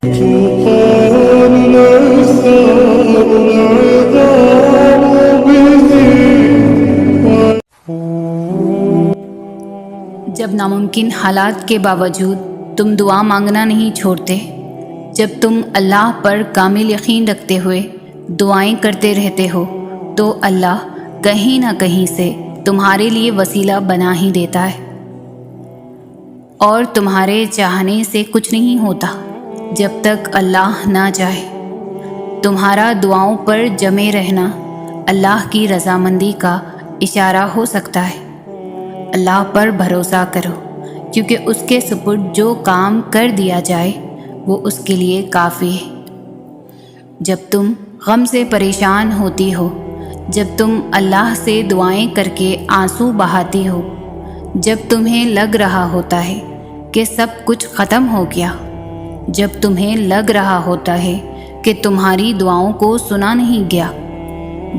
جب ناممکن حالات کے باوجود تم دعا مانگنا نہیں چھوڑتے، جب تم اللہ پر کامل یقین رکھتے ہوئے دعائیں کرتے رہتے ہو، تو اللہ کہیں نہ کہیں سے تمہارے لیے وسیلہ بنا ہی دیتا ہے۔ اور تمہارے چاہنے سے کچھ نہیں ہوتا جب تک اللہ نہ چاہے۔ تمہارا دعاؤں پر جمے رہنا اللہ کی رضامندی کا اشارہ ہو سکتا ہے۔ اللہ پر بھروسہ کرو، کیونکہ اس کے سپرد جو کام کر دیا جائے وہ اس کے لیے کافی ہے۔ جب تم غم سے پریشان ہوتی ہو، جب تم اللہ سے دعائیں کر کے آنسو بہاتی ہو، جب تمہیں لگ رہا ہوتا ہے کہ سب کچھ ختم ہو گیا، جب تمہیں لگ رہا ہوتا ہے کہ تمہاری دعاؤں کو سنا نہیں گیا،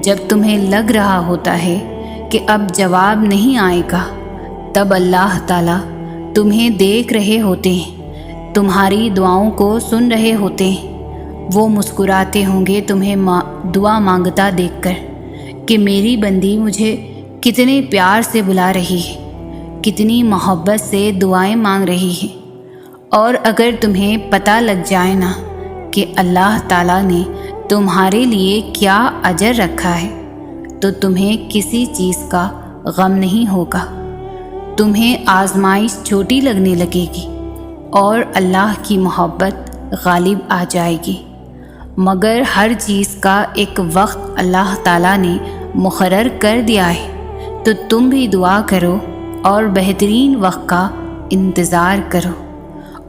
جب تمہیں لگ رہا ہوتا ہے کہ اب جواب نہیں آئے گا، تب اللہ تعالیٰ تمہیں دیکھ رہے ہوتے ہیں، تمہاری دعاؤں کو سن رہے ہوتے ہیں۔ وہ مسکراتے ہوں گے تمہیں دعا مانگتا دیکھ کر کہ میری بندی مجھے کتنے پیار سے بلا رہی ہے، کتنی محبت سے دعائیں مانگ رہی ہے۔ اور اگر تمہیں پتہ لگ جائے نا کہ اللہ تعالیٰ نے تمہارے لیے کیا اجر رکھا ہے، تو تمہیں کسی چیز کا غم نہیں ہوگا۔ تمہیں آزمائش چھوٹی لگنے لگے گی اور اللہ کی محبت غالب آ جائے گی۔ مگر ہر چیز کا ایک وقت اللہ تعالیٰ نے مقرر کر دیا ہے، تو تم بھی دعا کرو اور بہترین وقت کا انتظار کرو،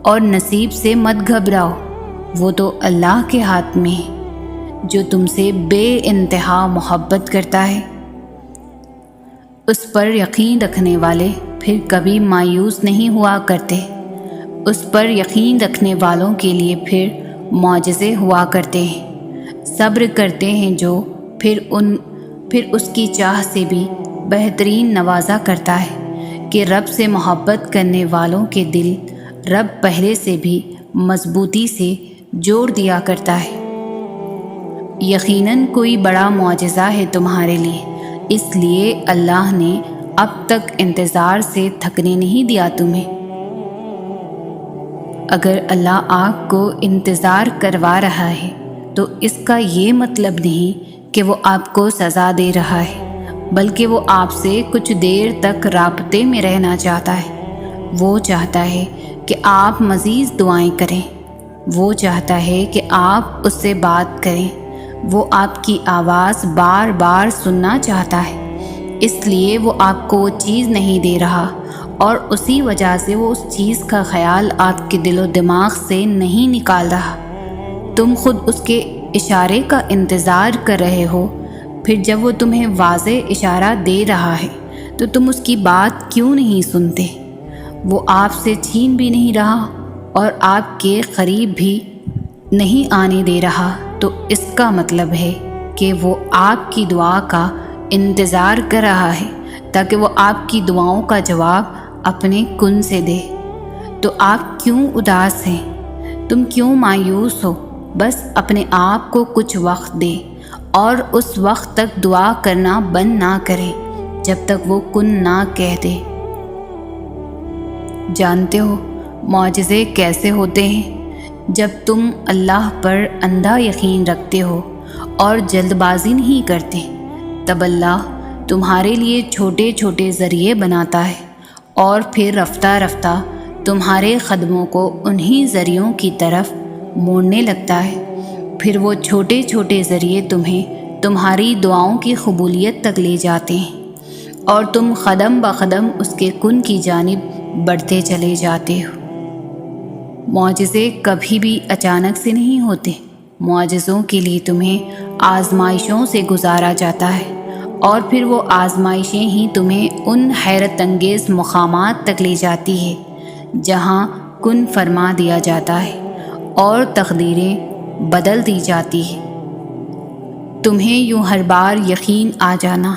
اور نصیب سے مت گھبراؤ، وہ تو اللہ کے ہاتھ میں ہے جو تم سے بے انتہا محبت کرتا ہے۔ اس پر یقین رکھنے والے پھر کبھی مایوس نہیں ہوا کرتے، اس پر یقین رکھنے والوں کے لیے پھر معجزے ہوا کرتے ہیں، صبر کرتے ہیں جو پھر اس کی چاہ سے بھی بہترین نوازا کرتا ہے کہ رب سے محبت کرنے والوں کے دل رب پہلے سے بھی مضبوطی سے جوڑ دیا کرتا ہے۔ یقیناً کوئی بڑا معجزہ ہے تمہارے لیے، اس لیے اللہ نے اب تک انتظار سے تھکنے نہیں دیا تمہیں۔ اگر اللہ آپ کو انتظار کروا رہا ہے تو اس کا یہ مطلب نہیں کہ وہ آپ کو سزا دے رہا ہے، بلکہ وہ آپ سے کچھ دیر تک رابطے میں رہنا چاہتا ہے۔ وہ چاہتا ہے کہ آپ مزید دعائیں کریں، وہ چاہتا ہے کہ آپ اس سے بات کریں، وہ آپ کی آواز بار بار سننا چاہتا ہے، اس لیے وہ آپ کو وہ چیز نہیں دے رہا، اور اسی وجہ سے وہ اس چیز کا خیال آپ کے دل و دماغ سے نہیں نکال رہا۔ تم خود اس کے اشارے کا انتظار کر رہے ہو، پھر جب وہ تمہیں واضح اشارہ دے رہا ہے تو تم اس کی بات کیوں نہیں سنتے؟ وہ آپ سے چھین بھی نہیں رہا اور آپ کے قریب بھی نہیں آنے دے رہا، تو اس کا مطلب ہے کہ وہ آپ کی دعا کا انتظار کر رہا ہے تاکہ وہ آپ کی دعاؤں کا جواب اپنے کن سے دے۔ تو آپ کیوں اداس ہیں؟ تم کیوں مایوس ہو؟ بس اپنے آپ کو کچھ وقت دے، اور اس وقت تک دعا کرنا بند نہ کرے جب تک وہ کن نہ کہہ دے۔ جانتے ہو معجزے کیسے ہوتے ہیں؟ جب تم اللہ پر اندھا یقین رکھتے ہو اور جلد بازی نہیں کرتے، تب اللہ تمہارے لیے چھوٹے چھوٹے ذریعے بناتا ہے، اور پھر رفتہ رفتہ تمہارے قدموں کو انہی ذریعوں کی طرف موڑنے لگتا ہے۔ پھر وہ چھوٹے چھوٹے ذریعے تمہیں تمہاری دعاؤں کی قبولیت تک لے جاتے ہیں، اور تم قدم بقدم اس کے کن کی جانب بڑھتے چلے جاتے ہو۔ معجزے کبھی بھی اچانک سے نہیں ہوتے، معجزوں کے لیے تمہیں آزمائشوں سے گزارا جاتا ہے، اور پھر وہ آزمائشیں ہی تمہیں ان حیرت انگیز مقامات تک لے جاتی ہے جہاں کن فرما دیا جاتا ہے اور تقدیریں بدل دی جاتی ہیں۔ تمہیں یوں ہر بار یقین آ جانا،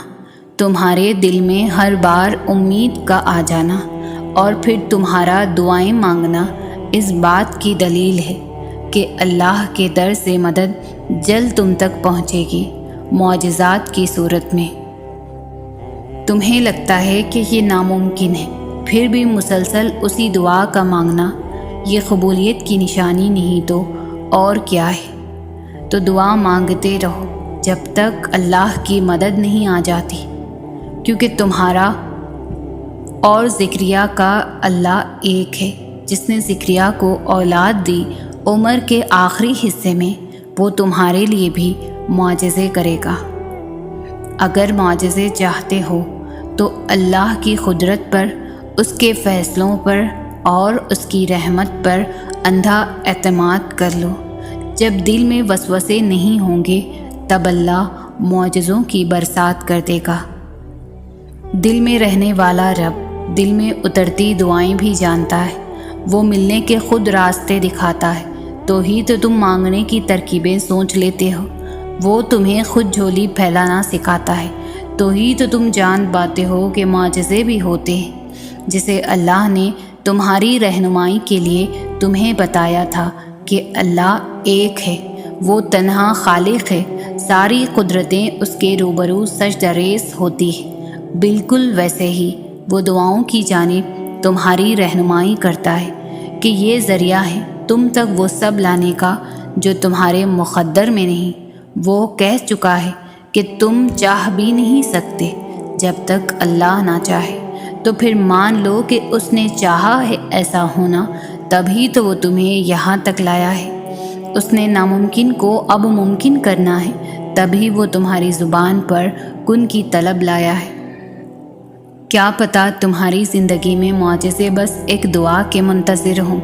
تمہارے دل میں ہر بار امید کا آ جانا، اور پھر تمہارا دعائیں مانگنا اس بات کی دلیل ہے کہ اللہ کے در سے مدد جلد تم تک پہنچے گی، معجزات کی صورت میں۔ تمہیں لگتا ہے کہ یہ ناممکن ہے، پھر بھی مسلسل اسی دعا کا مانگنا یہ قبولیت کی نشانی نہیں تو اور کیا ہے؟ تو دعا مانگتے رہو جب تک اللہ کی مدد نہیں آ جاتی، کیونکہ تمہارا اور زکریا کا اللہ ایک ہے۔ جس نے زکریا کو اولاد دی عمر کے آخری حصے میں، وہ تمہارے لیے بھی معجزے کرے گا۔ اگر معجزے چاہتے ہو تو اللہ کی قدرت پر، اس کے فیصلوں پر اور اس کی رحمت پر اندھا اعتماد کر لو۔ جب دل میں وسوسے نہیں ہوں گے تب اللہ معجزوں کی برسات کر دے گا۔ دل میں رہنے والا رب دل میں اترتی دعائیں بھی جانتا ہے، وہ ملنے کے خود راستے دکھاتا ہے، تو ہی تو تم مانگنے کی ترکیبیں سوچ لیتے ہو۔ وہ تمہیں خود جھولی پھیلانا سکھاتا ہے، تو ہی تو تم جان پاتے ہو کہ معجزے بھی ہوتے ہیں۔ جسے اللہ نے تمہاری رہنمائی کے لیے تمہیں بتایا تھا کہ اللہ ایک ہے، وہ تنہا خالق ہے، ساری قدرتیں اس کے روبرو سجدہ ریز ہوتی ہیں، بالکل ویسے ہی وہ دعاؤں کی جانب تمہاری رہنمائی کرتا ہے کہ یہ ذریعہ ہے تم تک وہ سب لانے کا جو تمہارے مقدر میں نہیں۔ وہ کہہ چکا ہے کہ تم چاہ بھی نہیں سکتے جب تک اللہ نہ چاہے، تو پھر مان لو کہ اس نے چاہا ہے ایسا ہونا، تبھی تو وہ تمہیں یہاں تک لایا ہے۔ اس نے ناممکن کو اب ممکن کرنا ہے، تبھی وہ تمہاری زبان پر کن کی طلب لایا ہے۔ کیا پتہ تمہاری زندگی میں معجزے بس ایک دعا کے منتظر ہوں،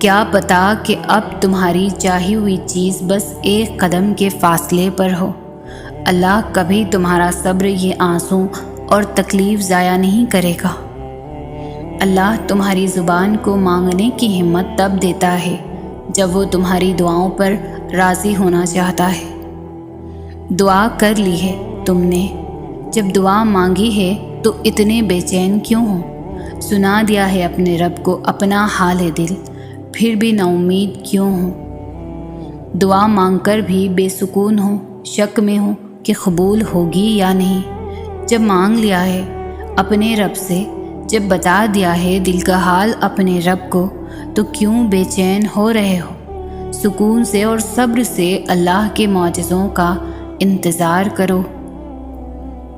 کیا پتہ کہ اب تمہاری چاہی ہوئی چیز بس ایک قدم کے فاصلے پر ہو۔ اللہ کبھی تمہارا صبر، یہ آنسو اور تکلیف ضائع نہیں کرے گا۔ اللہ تمہاری زبان کو مانگنے کی ہمت تب دیتا ہے جب وہ تمہاری دعاؤں پر راضی ہونا چاہتا ہے۔ دعا کر لی ہے تم نے، جب دعا مانگی ہے تو اتنے بے چین کیوں ہو؟ سنا دیا ہے اپنے رب کو اپنا حال دل، پھر بھی نا امید کیوں ہو؟ دعا مانگ کر بھی بے سکون ہو، شک میں ہو کہ قبول ہوگی یا نہیں۔ جب مانگ لیا ہے اپنے رب سے، جب بتا دیا ہے دل کا حال اپنے رب کو، تو کیوں بے چین ہو رہے ہو؟ سکون سے اور صبر سے اللہ کے معجزوں کا انتظار کرو۔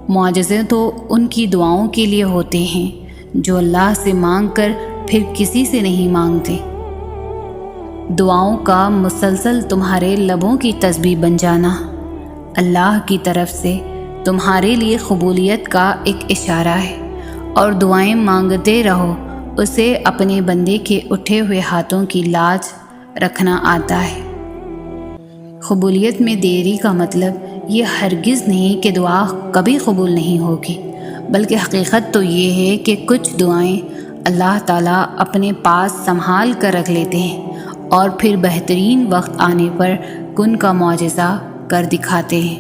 معجزے تو ان کی دعاؤں کے لیے ہوتے ہیں جو اللہ سے مانگ کر پھر کسی سے نہیں مانگتے۔ دعاؤں کا مسلسل تمہارے لبوں کی تسبیح بن جانا اللہ کی طرف سے تمہارے لیے قبولیت کا ایک اشارہ ہے، اور دعائیں مانگتے رہو، اسے اپنے بندے کے اٹھے ہوئے ہاتھوں کی لاج رکھنا آتا ہے۔ قبولیت میں دیری کا مطلب یہ ہرگز نہیں کہ دعا کبھی قبول نہیں ہوگی، بلکہ حقیقت تو یہ ہے کہ کچھ دعائیں اللہ تعالیٰ اپنے پاس سنبھال کر رکھ لیتے ہیں اور پھر بہترین وقت آنے پر کن کا معجزہ کر دکھاتے ہیں۔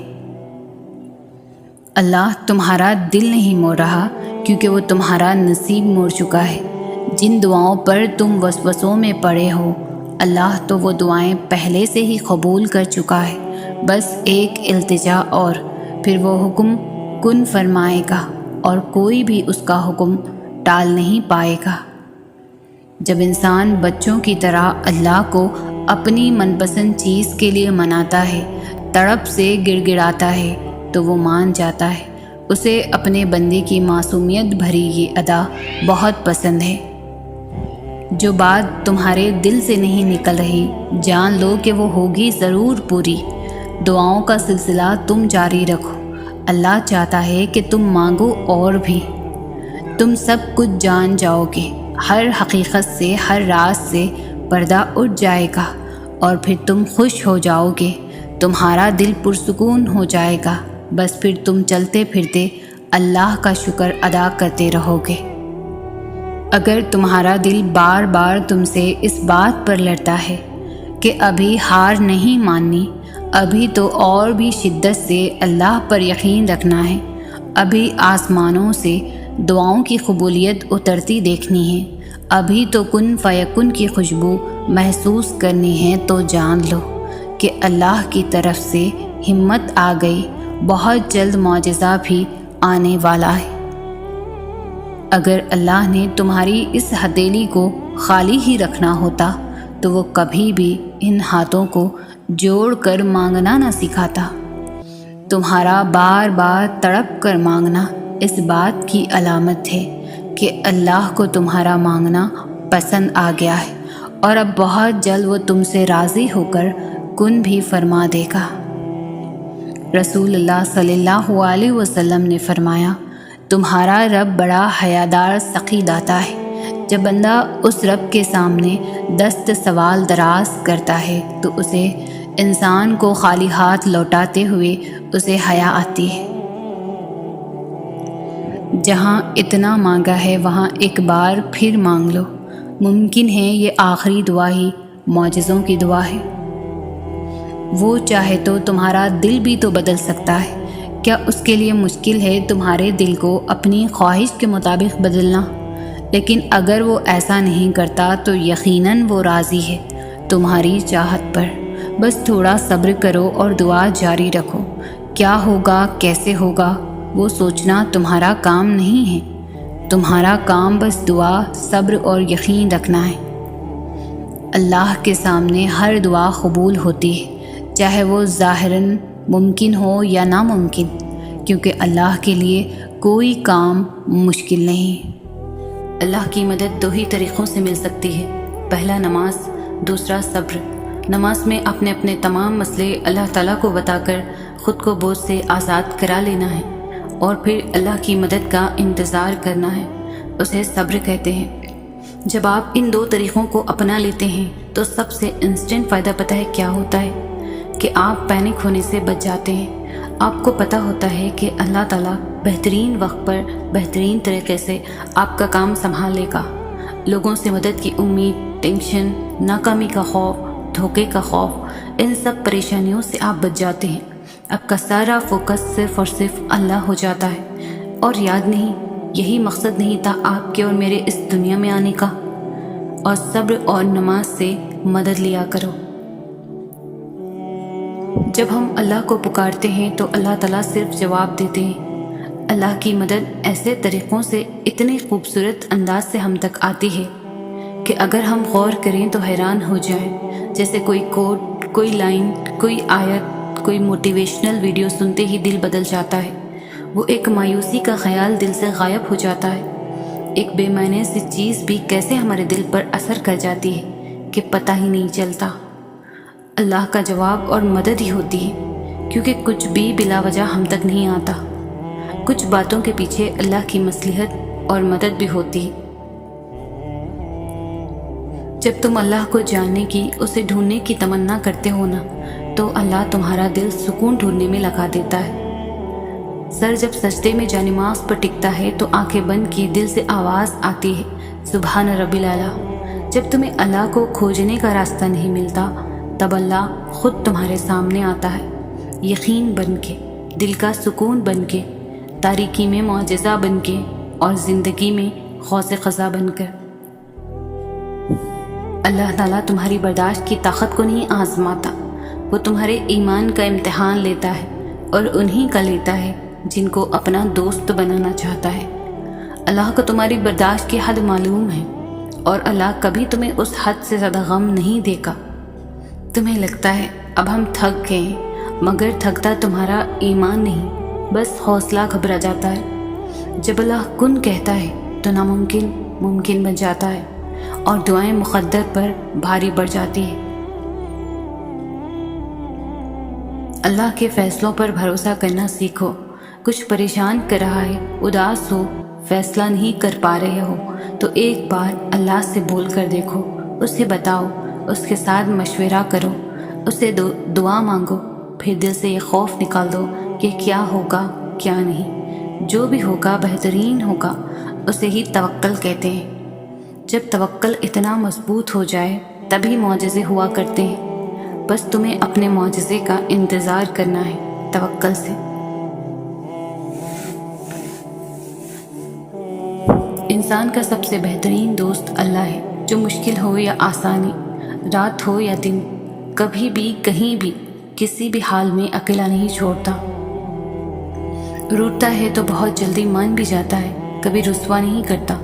اللہ تمہارا دل نہیں موڑ رہا، کیونکہ وہ تمہارا نصیب موڑ چکا ہے۔ جن دعاؤں پر تم وسوسوں میں پڑے ہو، اللہ تو وہ دعائیں پہلے سے ہی قبول کر چکا ہے، بس ایک التجا اور پھر وہ حکم کن فرمائے گا، اور کوئی بھی اس کا حکم ٹال نہیں پائے گا۔ جب انسان بچوں کی طرح اللہ کو اپنی من پسند چیز کے لیے مناتا ہے، تڑپ سے گڑ گڑاتا ہے، تو وہ مان جاتا ہے۔ اسے اپنے بندے کی معصومیت بھری یہ ادا بہت پسند ہے۔ جو بات تمہارے دل سے نہیں نکل رہی، جان لو کہ وہ ہوگی ضرور پوری۔ دعاؤں کا سلسلہ تم جاری رکھو، اللہ چاہتا ہے کہ تم مانگو اور بھی۔ تم سب کچھ جان جاؤ گے، ہر حقیقت سے، ہر راز سے پردہ اٹھ جائے گا، اور پھر تم خوش ہو جاؤ گے، تمہارا دل پرسکون ہو جائے گا۔ بس پھر تم چلتے پھرتے اللہ کا شکر ادا کرتے رہو گے۔ اگر تمہارا دل بار بار تم سے اس بات پر لڑتا ہے کہ ابھی ہار نہیں ماننی، ابھی تو اور بھی شدت سے اللہ پر یقین رکھنا ہے، ابھی آسمانوں سے دعاؤں کی قبولیت اترتی دیکھنی ہے، ابھی تو کن فیکن کی خوشبو محسوس کرنی ہے تو جان لو کہ اللہ کی طرف سے ہمت آ گئی، بہت جلد معجزہ بھی آنے والا ہے۔ اگر اللہ نے تمہاری اس ہتھیلی کو خالی ہی رکھنا ہوتا تو وہ کبھی بھی ان ہاتھوں کو جوڑ کر مانگنا نہ سکھاتا۔ تمہارا بار بار تڑپ کر مانگنا اس بات کی علامت ہے کہ اللہ کو تمہارا مانگنا پسند آ گیا ہے، اور اب بہت جلد وہ تم سے راضی ہو کر کن بھی فرما دے گا۔ رسول اللہ صلی اللہ علیہ وسلم نے فرمایا، تمہارا رب بڑا حیادار سخی داتا ہے۔ جب بندہ اس رب کے سامنے دست سوال دراز کرتا ہے تو اسے انسان کو خالی ہاتھ لوٹاتے ہوئے اسے حیا آتی ہے۔ جہاں اتنا مانگا ہے وہاں ایک بار پھر مانگ لو۔ ممکن ہے یہ آخری دعا ہی معجزوں کی دعا ہے۔ وہ چاہے تو تمہارا دل بھی تو بدل سکتا ہے۔ کیا اس کے لیے مشکل ہے تمہارے دل کو اپنی خواہش کے مطابق بدلنا؟ لیکن اگر وہ ایسا نہیں کرتا تو یقیناً وہ راضی ہے تمہاری چاہت پر۔ بس تھوڑا صبر کرو اور دعا جاری رکھو۔ کیا ہوگا، کیسے ہوگا، وہ سوچنا تمہارا کام نہیں ہے۔ تمہارا کام بس دعا، صبر اور یقین رکھنا ہے۔ اللہ کے سامنے ہر دعا قبول ہوتی ہے، چاہے وہ ظاہراً ممکن ہو یا ناممکن، کیونکہ اللہ کے لیے کوئی کام مشکل نہیں۔ اللہ کی مدد دو ہی طریقوں سے مل سکتی ہے، پہلا نماز، دوسرا صبر۔ نماز میں اپنے اپنے تمام مسئلے اللہ تعالیٰ کو بتا کر خود کو بوجھ سے آزاد کرا لینا ہے، اور پھر اللہ کی مدد کا انتظار کرنا ہے، اسے صبر کہتے ہیں۔ جب آپ ان دو طریقوں کو اپنا لیتے ہیں تو سب سے انسٹنٹ فائدہ پتہ ہے کیا ہوتا ہے؟ کہ آپ پینک ہونے سے بچ جاتے ہیں۔ آپ کو پتہ ہوتا ہے کہ اللہ تعالیٰ بہترین وقت پر بہترین طریقے سے آپ کا کام سنبھال لے گا۔ لوگوں سے مدد کی امید، ٹینشن، ناکامی کا خوف، دھوکے کا خوف، ان سب پریشانیوں سے آپ بچ جاتے ہیں۔ آپ کا سارا فوکس صرف اور صرف اللہ ہو جاتا ہے۔ اور یاد نہیں، یہی مقصد نہیں تھا آپ کے اور میرے اس دنیا میں آنے کا؟ اور صبر اور نماز سے مدد لیا کرو۔ جب ہم اللہ کو پکارتے ہیں تو اللہ تعالیٰ صرف جواب دیتے ہیں۔ اللہ کی مدد ایسے طریقوں سے اتنے خوبصورت انداز سے ہم تک آتی ہے کہ اگر ہم غور کریں تو حیران ہو جائیں۔ جیسے کوئی کوٹ، کوئی لائن، کوئی آیت، کوئی موٹیویشنل ویڈیو سنتے ہی دل بدل جاتا ہے۔ وہ ایک مایوسی کا خیال دل سے غائب ہو جاتا ہے۔ ایک بے معنی سی چیز بھی کیسے ہمارے دل پر اثر کر جاتی ہے کہ پتہ ہی نہیں چلتا۔ اللہ کا جواب اور مدد ہی ہوتی ہے، کیونکہ کچھ بھی بلا وجہ ہم تک نہیں آتا۔ کچھ باتوں کے پیچھے اللہ کی مصلحت اور مدد بھی ہوتی ہے۔ جب تم اللہ کو جاننے کی، اسے ڈھونڈنے کی تمنا کرتے ہو نا، تو اللہ تمہارا دل سکون ڈھونڈنے میں لگا دیتا ہے۔ سر جب سجدے میں جانماز پر ٹکتا ہے تو آنکھیں بند کی دل سے آواز آتی ہے، سبحان ربی الاعلیٰ۔ جب تمہیں اللہ کو کھوجنے کا راستہ نہیں ملتا تب اللہ خود تمہارے سامنے آتا ہے، یقین بن کے، دل کا سکون بن کے، تاریکی میں معجزہ بن کے، اور زندگی میں غوث قزح بن کر۔ اللہ تعالیٰ تمہاری برداشت کی طاقت کو نہیں آزماتا، وہ تمہارے ایمان کا امتحان لیتا ہے، اور انہی کا لیتا ہے جن کو اپنا دوست بنانا چاہتا ہے۔ اللہ کو تمہاری برداشت کی حد معلوم ہے، اور اللہ کبھی تمہیں اس حد سے زیادہ غم نہیں دے گا۔ تمہیں لگتا ہے اب ہم تھک گئے، مگر تھکتا تمہارا ایمان نہیں، بس حوصلہ گھبرا جاتا ہے۔ جب اللہ کن کہتا ہے تو ناممکن ممکن بن جاتا ہے، اور دعائیں مقدر پر بھاری پڑ جاتی ہے۔ اللہ کے فیصلوں پر بھروسہ کرنا سیکھو۔ کچھ پریشان کر رہا ہے، اداس ہو، فیصلہ نہیں کر پا رہے ہو تو ایک بار اللہ سے بول کر دیکھو، اسے بتاؤ، اس کے ساتھ مشورہ کرو، اسے دعا مانگو، پھر دل سے یہ خوف نکال دو کہ کیا ہوگا کیا نہیں۔ جو بھی ہوگا بہترین ہوگا، اسے ہی توکل کہتے ہیں۔ جب توکل اتنا مضبوط ہو جائے تبھی معجزے ہوا کرتے ہیں۔ بس تمہیں اپنے معجزے کا انتظار کرنا ہے توکل سے۔ ان انسان کا سب سے بہترین دوست اللہ ہے، جو مشکل ہو یا آسانی، رات ہو یا دن، کبھی بھی کہیں بھی کسی بھی حال میں اکیلا نہیں چھوڑتا۔ روٹتا ہے تو بہت جلدی مان بھی جاتا ہے، کبھی رسوا نہیں کرتا،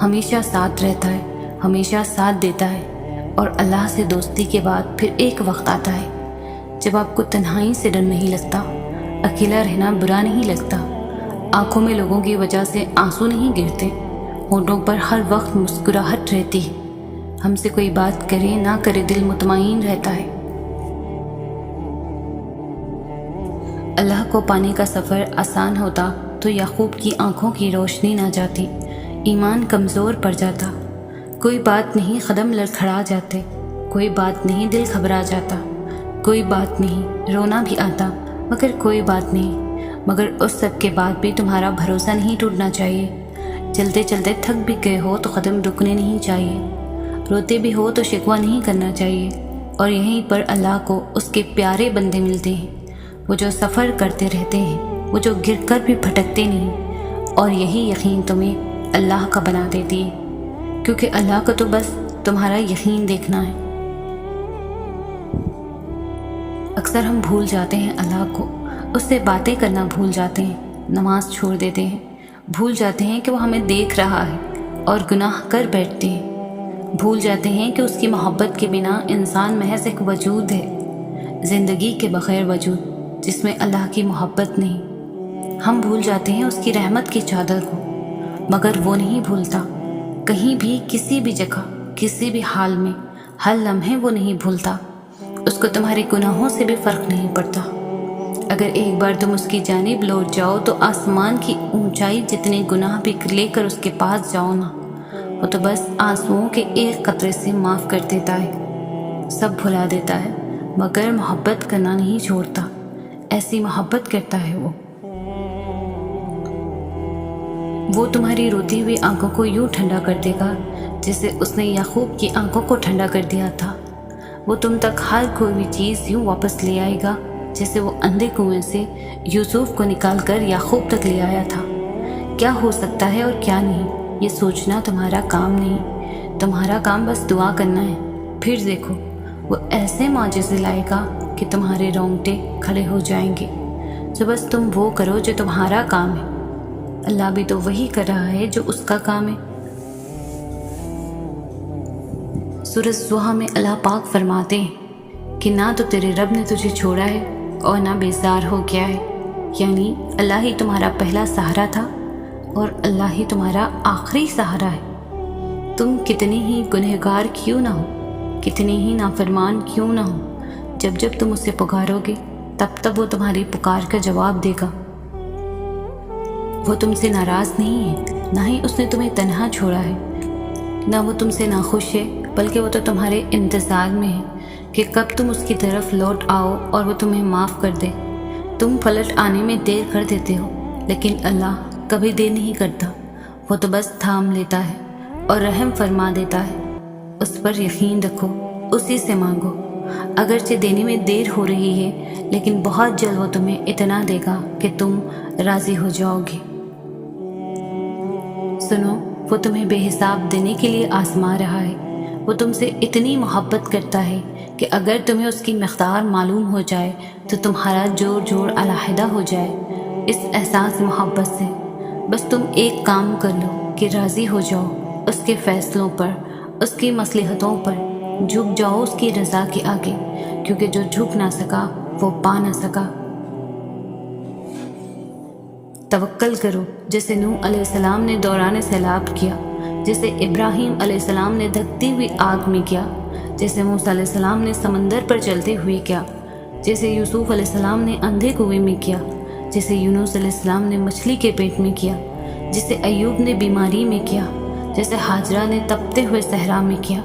ہمیشہ ساتھ رہتا ہے، ہمیشہ ساتھ دیتا ہے۔ اور اللہ سے دوستی کے بعد پھر ایک وقت آتا ہے جب آپ کو تنہائی سے ڈر نہیں لگتا، اکیلا رہنا برا نہیں لگتا، آنکھوں میں لوگوں کی وجہ سے آنسو نہیں گرتے، ہونٹوں پر ہر وقت مسکراہٹ رہتی ہے، ہم سے کوئی بات کرے نہ کرے دل مطمئن رہتا ہے۔ اللہ کو پانے کا سفر آسان ہوتا تو یعقوب کی آنکھوں کی روشنی نہ جاتی، ایمان کمزور پڑ جاتا۔ کوئی بات نہیں قدم لڑکھڑا جاتے، کوئی بات نہیں دل گھبرا جاتا، کوئی بات نہیں رونا بھی آتا، مگر کوئی بات نہیں۔ مگر اس سب کے بعد بھی تمہارا بھروسہ نہیں ٹوٹنا چاہیے۔ چلتے چلتے تھک بھی گئے ہو تو قدم رکنے نہیں چاہیے، روتے بھی ہو تو شکوہ نہیں کرنا چاہیے۔ اور یہیں پر اللہ کو اس کے پیارے بندے ملتے ہیں، وہ جو سفر کرتے رہتے ہیں، وہ جو گر کر بھی پھٹکتے نہیں۔ اور یہی یقین تمہیں اللہ کا بنا دیتی ہے، کیونکہ اللہ کو تو بس تمہارا یقین دیکھنا ہے۔ اکثر ہم بھول جاتے ہیں اللہ کو، اس سے باتیں کرنا بھول جاتے ہیں، نماز چھوڑ دیتے ہیں، بھول جاتے ہیں کہ وہ ہمیں دیکھ رہا ہے اور گناہ کر بیٹھتے ہیں، بھول جاتے ہیں کہ اس کی محبت کے بنا انسان محض ایک وجود ہے، زندگی کے بغیر وجود جس میں اللہ کی محبت نہیں۔ ہم بھول جاتے ہیں اس کی رحمت کی چادر کو، مگر وہ نہیں بھولتا، کہیں بھی کسی بھی جگہ کسی بھی حال میں ہر لمحے وہ نہیں بھولتا۔ اس کو تمہارے گناہوں سے بھی فرق نہیں پڑتا۔ اگر ایک بار تم اس کی جانب لوٹ جاؤ تو آسمان کی اونچائی جتنے گناہ بھی لے کر اس کے پاس جاؤ نا، وہ تو بس آنسوؤں کے ایک قطرے سے معاف کر دیتا ہے، سب بھلا دیتا ہے، مگر محبت کرنا نہیں چھوڑتا۔ ایسی محبت کرتا ہے وہ تمہاری روتی ہوئی آنکھوں کو یوں ٹھنڈا کر دے گا جیسے اس نے یعقوب کی آنکھوں کو ٹھنڈا کر دیا تھا۔ وہ تم تک ہر کوئی بھی چیز یوں واپس لے آئے گا جیسے وہ اندھے کنویں سے یوسف کو نکال کر یعقوب تک لے آیا تھا۔ کیا ہو سکتا ہے اور کیا نہیں، یہ سوچنا تمہارا کام نہیں، تمہارا کام بس دعا کرنا ہے۔ پھر دیکھو وہ ایسے معجزے لائے گا کہ تمہارے رونگٹے کھڑے ہو جائیں گے۔ تو بس تم وہ کرو جو تمہارا کام ہے، اللہ بھی تو وہی کر رہا ہے جو اس کا کام ہے۔ سورۃ الضحیٰ میں اللہ پاک فرماتے ہیں کہ نہ تو تیرے رب نے تجھے چھوڑا ہے اور نہ بیزار ہو گیا ہے، یعنی اللہ ہی تمہارا پہلا سہارا تھا اور اللہ ہی تمہارا آخری سہارا ہے۔ تم کتنے ہی گنہگار کیوں نہ ہو، کتنے ہی نافرمان کیوں نہ ہو، جب جب تم اسے پکارو گے تب تب وہ تمہاری پکار کا جواب دے گا۔ وہ تم سے ناراض نہیں ہے، نہ ہی اس نے تمہیں تنہا چھوڑا ہے، نہ وہ تم سے ناخوش ہے، بلکہ وہ تو تمہارے انتظار میں ہے کہ کب تم اس کی طرف لوٹ آؤ اور وہ تمہیں معاف کر دے۔ تم پلٹ آنے میں دیر کر دیتے ہو، لیکن اللہ کبھی دیر نہیں کرتا، وہ تو بس تھام لیتا ہے اور رحم فرما دیتا ہے۔ اس پر یقین رکھو، اسی سے مانگو، اگرچہ دینے میں دیر ہو رہی ہے لیکن بہت جلد وہ تمہیں اتنا دے گا کہ تم راضی ہو جاؤ گے۔ سنو، وہ تمہیں بے حساب دینے کے لیے آزما رہا ہے، وہ تم سے اتنی محبت کرتا ہے کہ اگر تمہیں اس کی مقدار معلوم ہو جائے تو تمہارا جوڑ علیحدہ ہو جائے اس احساس محبت سے۔ بس تم ایک کام کر لو کہ راضی ہو جاؤ اس کے فیصلوں پر، اس کی مصلحتوں پر، جھک جاؤ اس کی رضا کے آگے، کیونکہ جو جھک نہ سکا وہ پا نہ سکا۔ توکل کرو جیسے نوح علیہ السلام نے دوران سیلاب کیا، جیسے ابراہیم علیہ السلام نے دھکتی ہوئی آگ میں کیا، جیسے موسیٰ علیہ السلام نے سمندر پر چلتے ہوئے کیا، جیسے یوسف علیہ السلام نے اندھے کنویں میں کیا، جیسے یونس علیہ السلام نے مچھلی کے پیٹ میں کیا، جیسے ایوب نے بیماری میں کیا، جیسے ہاجرہ نے تپتے ہوئے صحرا میں کیا،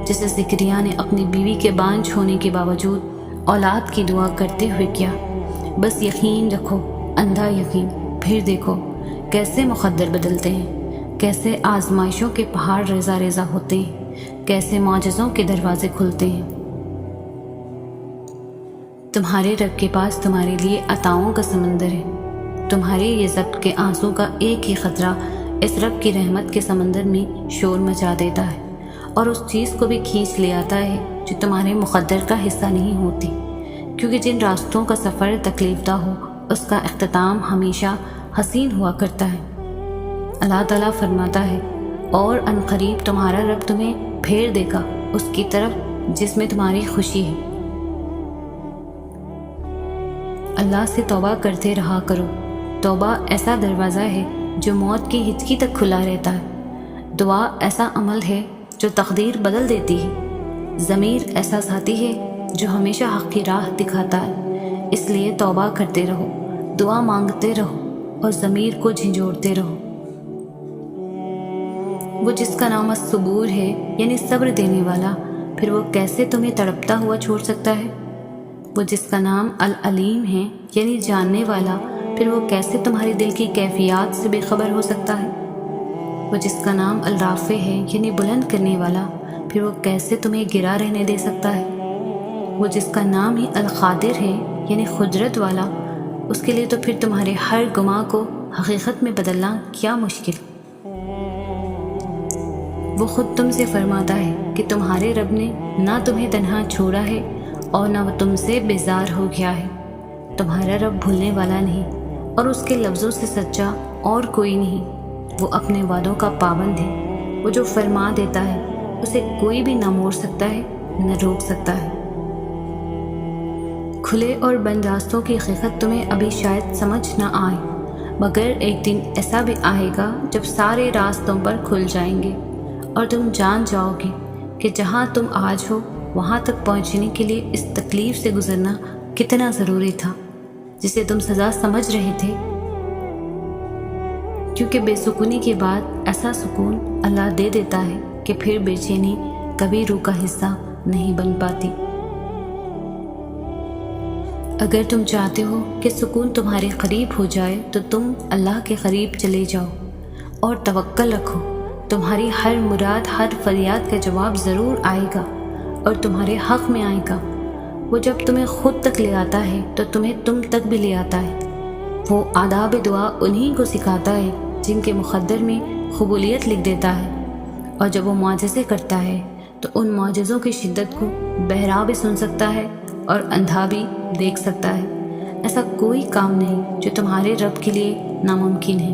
جیسے زکریا نے اپنی بیوی کے بانجھ ہونے کے باوجود اولاد کی دعا کرتے ہوئے کیا۔ بس یقین رکھو، اندھا یقین، پھر دیکھو کیسے مقدر بدلتے ہیں، کیسے آزمائشوں کے پہاڑ ریزہ ریزہ ہوتے ہیں، کیسے معجزوں کے دروازے کھلتے ہیں۔ تمہارے رب کے پاس تمہارے لیے عطاؤں کا سمندر ہے، تمہارے یہ ضبط کے آنسوں کا ایک ہی خطرہ اس رب کی رحمت کے سمندر میں شور مچا دیتا ہے اور اس چیز کو بھی کھینچ لے آتا ہے جو تمہارے مقدر کا حصہ نہیں ہوتی، کیونکہ جن راستوں کا سفر تکلیف دہ ہو اس کا اختتام ہمیشہ حسین ہوا کرتا ہے۔ اللہ تعالیٰ فرماتا ہے، اور ان قریب تمہارا رب تمہیں پھیر دے گا اس کی طرف جس میں تمہاری خوشی ہے۔ اللہ سے توبہ کرتے رہا کرو۔ توبہ ایسا دروازہ ہے جو موت کی ہچکی تک کھلا رہتا ہے۔ دعا ایسا عمل ہے جو تقدیر بدل دیتی ہے۔ ضمیر ایسا ساتھی ہے جو ہمیشہ حق کی راہ دکھاتا ہے۔ اس لیے توبہ کرتے رہو، دعا مانگتے رہو اور ضمیر کو جھنجھوڑتے رہو۔ وہ جس کا نام الصبور ہے یعنی صبر دینے والا، پھر وہ کیسے تمہیں تڑپتا ہوا چھوڑ سکتا ہے؟ وہ جس کا نام العلیم ہے یعنی جاننے والا، پھر وہ کیسے تمہارے دل کی کیفیات سے بے خبر ہو سکتا ہے؟ وہ جس کا نام الرافع ہے یعنی بلند کرنے والا، پھر وہ کیسے تمہیں گرا رہنے دے سکتا ہے؟ وہ جس کا نام ہی القادر ہے یعنی قدرت والا، اس کے لیے تو پھر تمہارے ہر گماں کو حقیقت میں بدلنا کیا مشکل۔ وہ خود تم سے فرماتا ہے کہ تمہارے رب نے نہ تمہیں تنہا چھوڑا ہے اور نہ وہ تم سے بیزار ہو گیا ہے۔ تمہارا رب بھولنے والا نہیں اور اس کے لفظوں سے سچا اور کوئی نہیں۔ وہ اپنے وعدوں کا پابند ہے۔ وہ جو فرما دیتا ہے اسے کوئی بھی نہ موڑ سکتا ہے نہ روک سکتا ہے۔ کھلے اور بند راستوں کی حقیقت تمہیں ابھی شاید سمجھ نہ آئے، مگر ایک دن ایسا بھی آئے گا جب سارے راستوں پر کھل جائیں گے اور تم جان جاؤ گے کہ جہاں تم آج ہو وہاں تک پہنچنے کے لیے اس تکلیف سے گزرنا کتنا ضروری تھا جسے تم سزا سمجھ رہے تھے۔ کیونکہ بے سکونی کے بعد ایسا سکون اللہ دے دیتا ہے کہ پھر بے چینی کبھی روح کا حصہ نہیں بن پاتی۔ اگر تم چاہتے ہو کہ سکون تمہارے قریب ہو جائے تو تم اللہ کے قریب چلے جاؤ اور توکل رکھو۔ تمہاری ہر مراد، ہر فریاد کا جواب ضرور آئے گا اور تمہارے حق میں آئے گا۔ وہ جب تمہیں خود تک لے آتا ہے تو تمہیں تم تک بھی لے آتا ہے۔ وہ آداب دعا انہی کو سکھاتا ہے جن کے مقدر میں قبولیت لکھ دیتا ہے، اور جب وہ معجزے کرتا ہے تو ان معجزوں کی شدت کو بہرا بھی سن سکتا ہے اور اندھا بھی دیکھ سکتا ہے۔ ایسا کوئی کام نہیں جو تمہارے رب کے لیے ناممکن ہے۔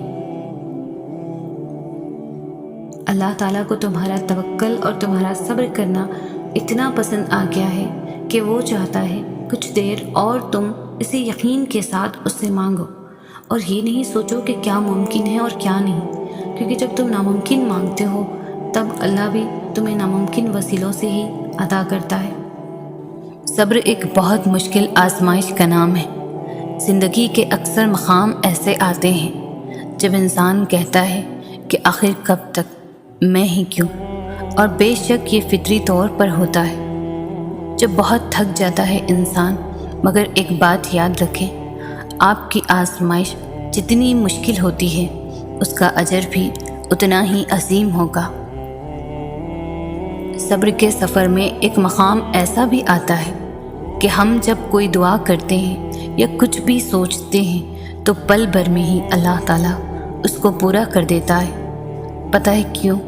اللہ تعالیٰ کو تمہارا توکل اور تمہارا صبر کرنا اتنا پسند آ گیا ہے کہ وہ چاہتا ہے کچھ دیر اور تم اسے یقین کے ساتھ اس سے مانگو، اور یہ نہیں سوچو کہ کیا ممکن ہے اور کیا نہیں، کیونکہ جب تم ناممکن مانگتے ہو تب اللہ بھی تمہیں ناممکن وسیلوں سے ہی عطا کرتا ہے۔ صبر ایک بہت مشکل آزمائش کا نام ہے۔ زندگی کے اکثر مقام ایسے آتے ہیں جب انسان کہتا ہے کہ آخر کب تک، میں ہی کیوں، اور بے شک یہ فطری طور پر ہوتا ہے۔ جب بہت تھک جاتا ہے انسان، مگر ایک بات یاد رکھیں، آپ کی آزمائش جتنی مشکل ہوتی ہے اس کا اجر بھی اتنا ہی عظیم ہوگا۔ صبر کے سفر میں ایک مقام ایسا بھی آتا ہے کہ ہم جب کوئی دعا کرتے ہیں یا کچھ بھی سوچتے ہیں تو پل بھر میں ہی اللہ تعالیٰ اس کو پورا کر دیتا ہے۔ پتہ ہے کیوں؟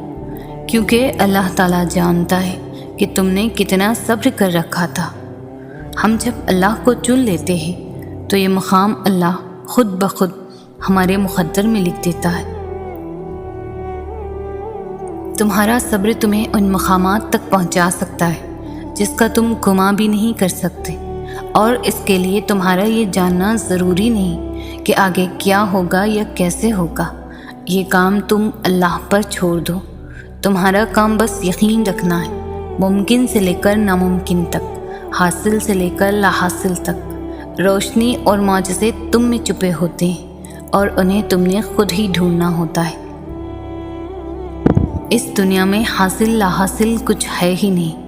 کیونکہ اللہ تعالیٰ جانتا ہے کہ تم نے کتنا صبر کر رکھا تھا۔ ہم جب اللہ کو چن لیتے ہیں تو یہ مقام اللہ خود بخود ہمارے مقدر میں لکھ دیتا ہے۔ تمہارا صبر تمہیں ان مقامات تک پہنچا سکتا ہے جس کا تم گمان بھی نہیں کر سکتے، اور اس کے لیے تمہارا یہ جاننا ضروری نہیں کہ آگے کیا ہوگا یا کیسے ہوگا۔ یہ کام تم اللہ پر چھوڑ دو۔ تمہارا کام بس یقین رکھنا ہے، ممکن سے لے کر ناممکن تک، حاصل سے لے کر لا حاصل تک۔ روشنی اور معجزے تم میں چھپے ہوتے ہیں اور انہیں تم نے خود ہی ڈھونڈنا ہوتا ہے۔ اس دنیا میں حاصل لا حاصل کچھ ہے ہی نہیں۔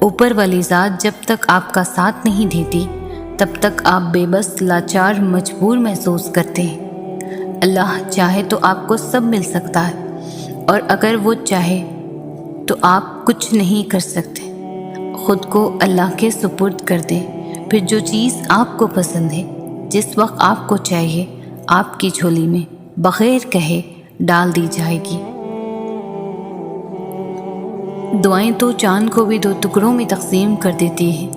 اوپر والی ذات جب تک آپ کا ساتھ نہیں دیتی تب تک آپ بے بس، لاچار، مجبور محسوس کرتے ہیں۔ اللہ چاہے تو آپ کو سب مل سکتا ہے، اور اگر وہ چاہے تو آپ کچھ نہیں کر سکتے۔ خود کو اللہ کے سپرد کر دیں، پھر جو چیز آپ کو پسند ہے، جس وقت آپ کو چاہیے، آپ کی جھولی میں بغیر کہے ڈال دی جائے گی۔ دعائیں تو چاند کو بھی 2 ٹکڑوں میں تقسیم کر دیتی ہیں۔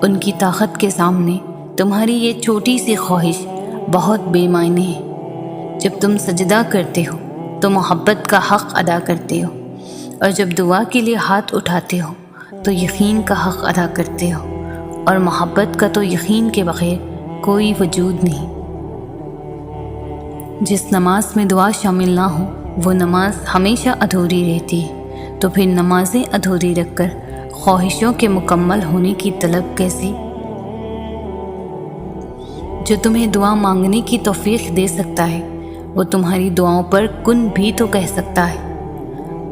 ان کی طاقت کے سامنے تمہاری یہ چھوٹی سی خواہش بہت بے معنی ہے۔ جب تم سجدہ کرتے ہو تو محبت کا حق ادا کرتے ہو، اور جب دعا کے لیے ہاتھ اٹھاتے ہو تو یقین کا حق ادا کرتے ہو، اور محبت کا تو یقین کے بغیر کوئی وجود نہیں۔ جس نماز میں دعا شامل نہ ہو وہ نماز ہمیشہ ادھوری رہتی ہے، تو پھر نمازیں ادھوری رکھ کر خواہشوں کے مکمل ہونے کی طلب کیسی؟ جو تمہیں دعا مانگنے کی توفیق دے سکتا ہے وہ تمہاری دعاؤں پر کن بھی تو کہہ سکتا ہے۔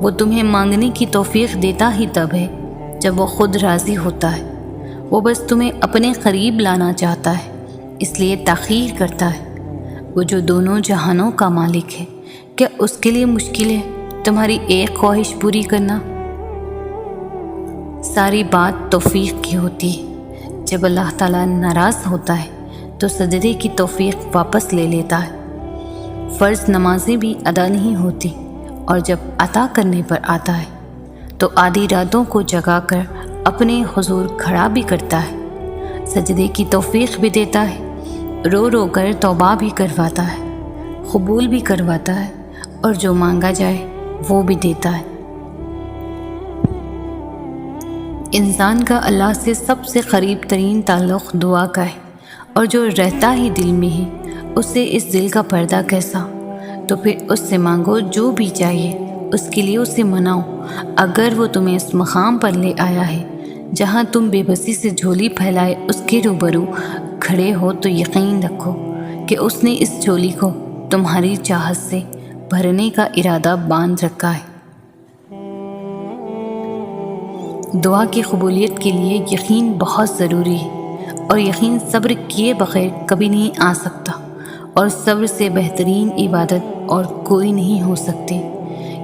وہ تمہیں مانگنے کی توفیق دیتا ہی تب ہے جب وہ خود راضی ہوتا ہے۔ وہ بس تمہیں اپنے قریب لانا چاہتا ہے، اس لیے تاخیر کرتا ہے۔ وہ جو دونوں جہانوں کا مالک ہے، کیا اس کے لیے مشکل ہے تمہاری ایک خواہش پوری کرنا؟ ساری بات توفیق کی ہوتی ہے۔ جب اللہ تعالیٰ ناراض ہوتا ہے تو سجدے کی توفیق واپس لے لیتا ہے۔ فرض نمازیں بھی ادا نہیں ہوتی، اور جب عطا کرنے پر آتا ہے تو آدھی راتوں کو جگا کر اپنے حضور کھڑا بھی کرتا ہے، سجدے کی توفیق بھی دیتا ہے، رو رو کر توبہ بھی کرواتا ہے، قبول بھی کرواتا ہے، اور جو مانگا جائے وہ بھی دیتا ہے۔ انسان کا اللہ سے سب سے قریب ترین تعلق دعا کا ہے، اور جو رہتا ہی دل میں ہے اس سے اس دل کا پردہ کیسا؟ تو پھر اس سے مانگو جو بھی چاہیے، اس کے لیے اسے مناؤ۔ اگر وہ تمہیں اس مقام پر لے آیا ہے جہاں تم بے بسی سے جھولی پھیلائے اس کے روبرو کھڑے ہو، تو یقین رکھو کہ اس نے اس جھولی کو تمہاری چاہت سے بھرنے کا ارادہ باندھ رکھا ہے۔ دعا کی قبولیت کے لیے یقین بہت ضروری ہے، اور یقین صبر کیے بغیر کبھی نہیں آ سکتا، اور صبر سے بہترین عبادت اور کوئی نہیں ہو سکتی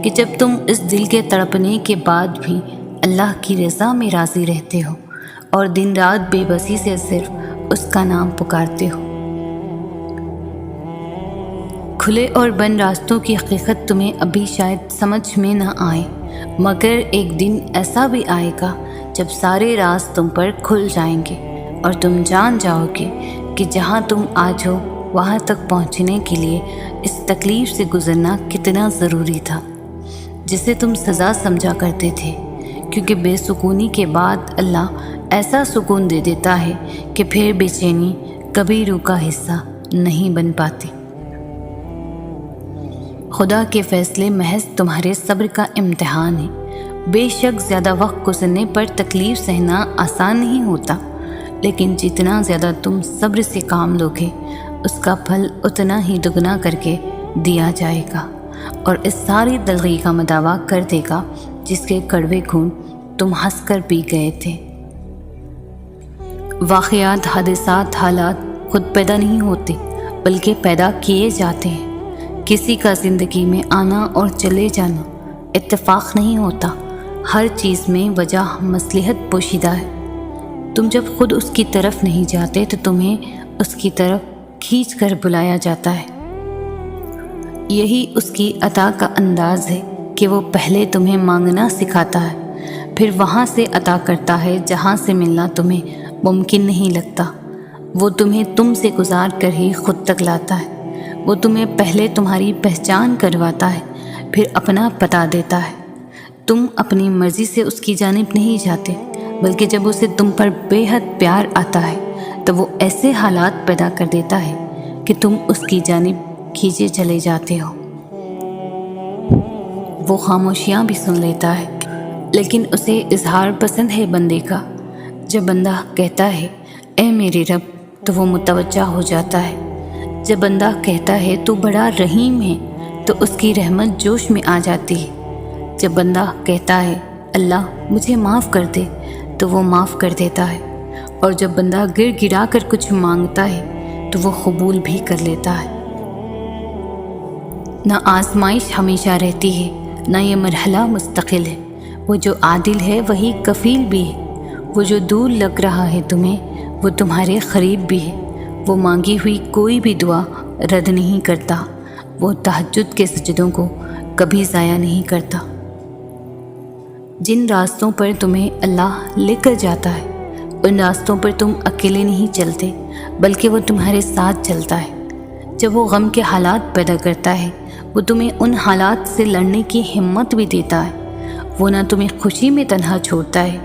کہ جب تم اس دل کے تڑپنے کے بعد بھی اللہ کی رضا میں راضی رہتے ہو، اور دن رات بے بسی سے صرف اس کا نام پکارتے ہو۔ کھلے اور بند راستوں کی حقیقت تمہیں ابھی شاید سمجھ میں نہ آئے، مگر ایک دن ایسا بھی آئے گا جب سارے راز تم پر کھل جائیں گے، اور تم جان جاؤ گے کہ جہاں تم آج ہو وہاں تک پہنچنے کے لیے اس تکلیف سے گزرنا کتنا ضروری تھا، جسے تم سزا سمجھا کرتے تھے، کیونکہ بے سکونی کے بعد اللہ ایسا سکون دے دیتا ہے کہ پھر بے چینی کبھی روح کا حصہ نہیں بن پاتی۔ خدا کے فیصلے محض تمہارے صبر کا امتحان ہے۔ بے شک زیادہ وقت گزرنے پر تکلیف سہنا آسان نہیں ہوتا، لیکن جتنا زیادہ تم صبر سے کام لوگے اس کا پھل اتنا ہی دگنا کر کے دیا جائے گا، اور اس ساری دلغی کا مداوع کر دے گا جس کے کڑوے خون تم ہنس کر پی گئے تھے۔ واقعات، حادثات، حالات خود پیدا نہیں ہوتے بلکہ پیدا کیے جاتے ہیں۔ کسی کا زندگی میں آنا اور چلے جانا اتفاق نہیں ہوتا، ہر چیز میں وجہ مصلحت پوشیدہ ہے۔ تم جب خود اس کی طرف نہیں جاتے تو تمہیں اس کی طرف کھینچ کر بلایا جاتا ہے۔ یہی اس کی عطا کا انداز ہے کہ وہ پہلے تمہیں مانگنا سکھاتا ہے، پھر وہاں سے عطا کرتا ہے جہاں سے ملنا تمہیں ممکن نہیں لگتا۔ وہ تمہیں تم سے گزار کر ہی خود تک لاتا ہے۔ وہ تمہیں پہلے تمہاری پہچان کرواتا ہے، پھر اپنا پتہ دیتا ہے۔ تم اپنی مرضی سے اس کی جانب نہیں جاتے، بلکہ جب اسے تم پر بے حد پیار آتا ہے تو وہ ایسے حالات پیدا کر دیتا ہے کہ تم اس کی جانب کھینچے چلے جاتے ہو۔ وہ خاموشیاں بھی سن لیتا ہے، لیکن اسے اظہار پسند ہے بندے کا۔ جب بندہ کہتا ہے اے میرے رب تو وہ متوجہ ہو جاتا ہے۔ جب بندہ کہتا ہے تو بڑا رحیم ہے تو اس کی رحمت جوش میں آ جاتی ہے۔ جب بندہ کہتا ہے اللہ مجھے معاف کر دے تو وہ معاف کر دیتا ہے، اور جب بندہ گر گرا کر کچھ مانگتا ہے تو وہ قبول بھی کر لیتا ہے۔ نہ آزمائش ہمیشہ رہتی ہے، نہ یہ مرحلہ مستقل ہے۔ وہ جو عادل ہے وہی کفیل بھی ہے۔ وہ جو دور لگ رہا ہے تمہیں وہ تمہارے قریب بھی ہے۔ وہ مانگی ہوئی کوئی بھی دعا رد نہیں کرتا، وہ تہجد کے سجدوں کو کبھی ضائع نہیں کرتا۔ جن راستوں پر تمہیں اللہ لے کر جاتا ہے ان راستوں پر تم اکیلے نہیں چلتے بلکہ وہ تمہارے ساتھ چلتا ہے۔ جب وہ غم کے حالات پیدا کرتا ہے وہ تمہیں ان حالات سے لڑنے کی ہمت بھی دیتا ہے۔ وہ نہ تمہیں خوشی میں تنہا چھوڑتا ہے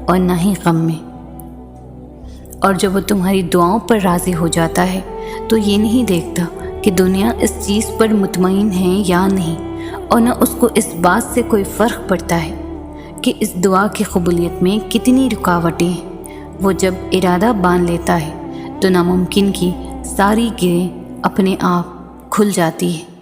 اور نہ ہی غم میں۔ اور جب وہ تمہاری دعاؤں پر راضی ہو جاتا ہے تو یہ نہیں دیکھتا کہ دنیا اس چیز پر مطمئن ہے یا نہیں، اور نہ اس کو اس بات سے کوئی فرق پڑتا ہے کہ اس دعا کی قبولیت میں کتنی رکاوٹیں ہیں۔ وہ جب ارادہ باندھ لیتا ہے تو ناممکن کی ساری گرہیں اپنے آپ کھل جاتی ہے۔